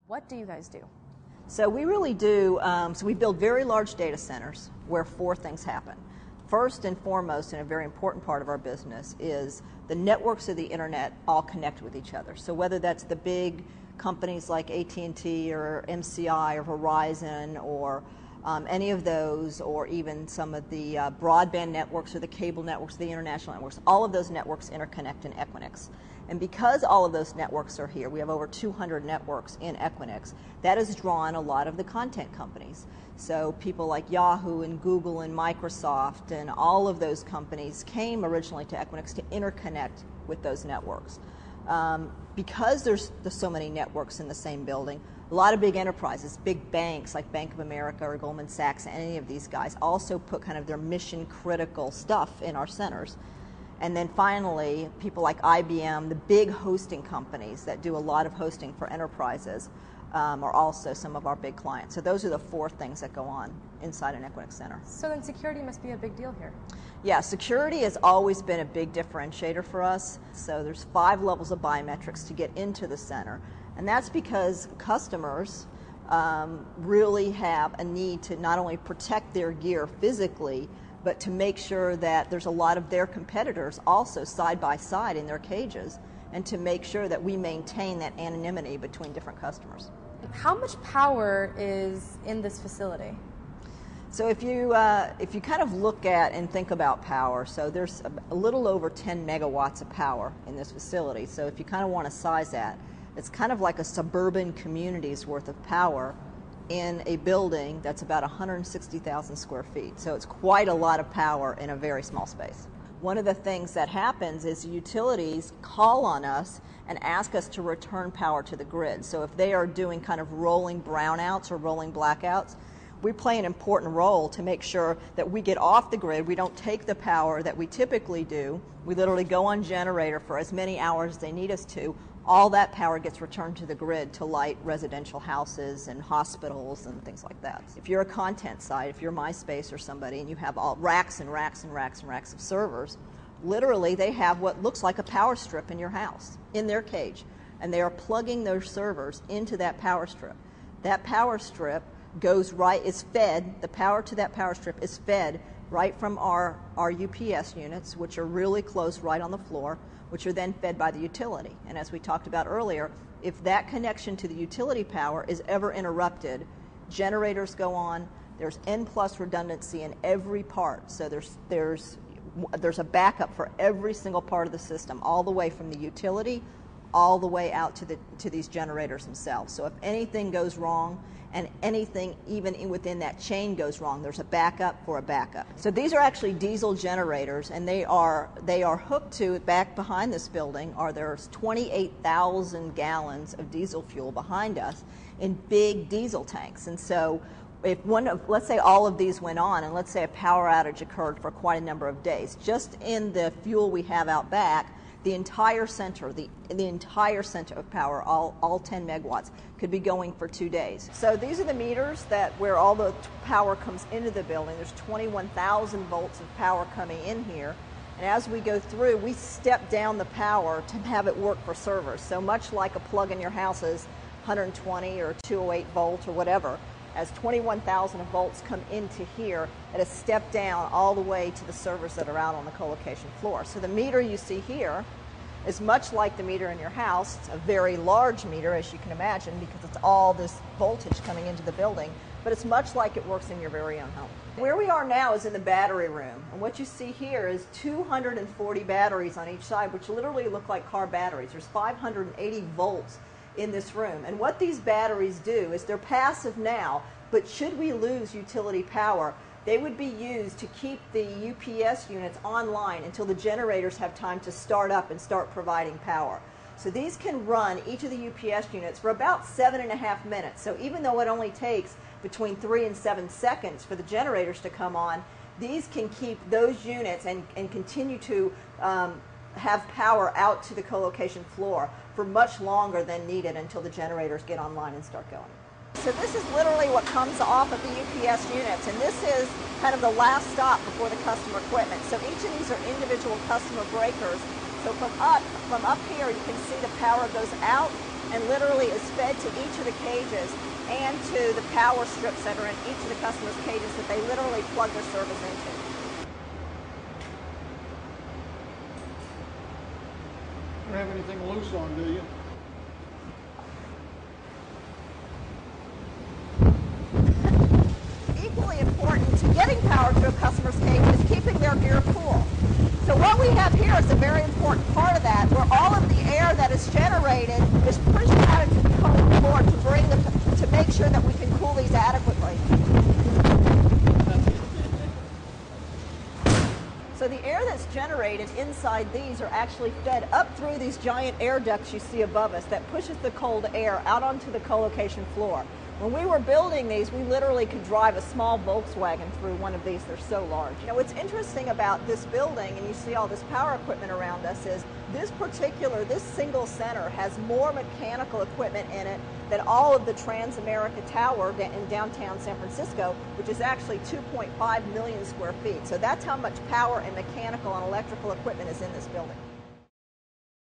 What do you guys do? So we really do, so we build very large data centers where four things happen. First and foremost, and a very important part of our business, is the networks of the internet all connect with each other. So whether that's the big companies like AT&T or MCI or Verizon or any of those, or even some of the broadband networks or the cable networks, the international networks, all of those networks interconnect in Equinix. And because all of those networks are here, we have over 200 networks in Equinix, that has drawn a lot of the content companies. So people like Yahoo and Google and Microsoft and all of those companies came originally to Equinix to interconnect with those networks. Because there's so many networks in the same building, a lot of big enterprises, big banks like Bank of America or Goldman Sachs, any of these guys also put kind of their mission critical stuff in our centers. And then finally, people like IBM, the big hosting companies that do a lot of hosting for enterprises, are also some of our big clients. So those are the four things that go on inside an Equinix center. So then security must be a big deal here. Yeah, security has always been a big differentiator for us. So there's 5 levels of biometrics to get into the center. And that's because customers really have a need to not only protect their gear physically, but to make sure that there's a lot of their competitors also side by side in their cages, and to make sure that we maintain that anonymity between different customers. How much power is in this facility? So if you kind of look at and think about power, so there's a little over 10 megawatts of power in this facility. So if you kind of want to size that, it's kind of like a suburban community's worth of power in a building that's about 160,000 square feet. So it's quite a lot of power in a very small space. One of the things that happens is utilities call on us and ask us to return power to the grid. So if they are doing kind of rolling brownouts or rolling blackouts, we play an important role to make sure that we get off the grid. We don't take the power that we typically do. We literally go on generator for as many hours as they need us to. All that power gets returned to the grid to light residential houses and hospitals and things like that. If you're a content site, if you're MySpace or somebody, and you have all racks and racks and racks and racks of servers, literally they have what looks like a power strip in your house, in their cage, and they are plugging those servers into that power strip. That power strip goes right, is fed, the power to that power strip is fed right from our UPS units, which are really close right on the floor, which are then fed by the utility. And as we talked about earlier, if that connection to the utility power is ever interrupted, generators go on, there's N+ redundancy in every part. So there's a backup for every single part of the system, all the way from the utility, all the way out to these generators themselves. So if anything goes wrong, and anything even within that chain goes wrong, there's a backup for a backup. So these are actually diesel generators, and they are hooked to, back behind this building, there's 28,000 gallons of diesel fuel behind us in big diesel tanks. And so if let's say all of these went on, and let's say a power outage occurred for quite a number of days, just in the fuel we have out back, the entire center, the entire center of power, all 10 megawatts, could be going for 2 days. So these are the meters where all the power comes into the building. There's 21,000 volts of power coming in here. And as we go through, we step down the power to have it work for servers. So much like a plug in your house is 120 or 208 volt or whatever, as 21,000 volts come into here, at a step down all the way to the servers that are out on the co-location floor. So the meter you see here is much like the meter in your house. It's a very large meter, as you can imagine, because it's all this voltage coming into the building, but it's much like it works in your very own home. Where we are now is in the battery room, and what you see here is 240 batteries on each side, which literally look like car batteries. There's 580 volts in this room. And what these batteries do is they're passive now, but should we lose utility power, they would be used to keep the UPS units online until the generators have time to start up and start providing power. So these can run, each of the UPS units, for about 7.5 minutes. So even though it only takes between 3 and 7 seconds for the generators to come on, these can keep those units and continue to have power out to the co-location floor for much longer than needed until the generators get online and start going. So this is literally what comes off of the UPS units, and this is kind of the last stop before the customer equipment. So each of these are individual customer breakers. So from up here, you can see the power goes out and literally is fed to each of the cages and to the power strips that are in each of the customers' cages that they literally plug their servers into. You don't have anything loose on, do you? Equally important to getting power to a customer's cage is keeping their gear cool. So what we have here is a very important part of that, where all of the air that is generated is pushed out into the cold floor to make sure that we can cool these adequately. So the air that's generated inside these are actually fed up through these giant air ducts you see above us that pushes the cold air out onto the co-location floor. When we were building these, we literally could drive a small Volkswagen through one of these. They're so large. You know, what's interesting about this building, and you see all this power equipment around us, is this single center has more mechanical equipment in it than all of the Transamerica Tower in downtown San Francisco, which is actually 2.5 million square feet. So that's how much power and mechanical and electrical equipment is in this building.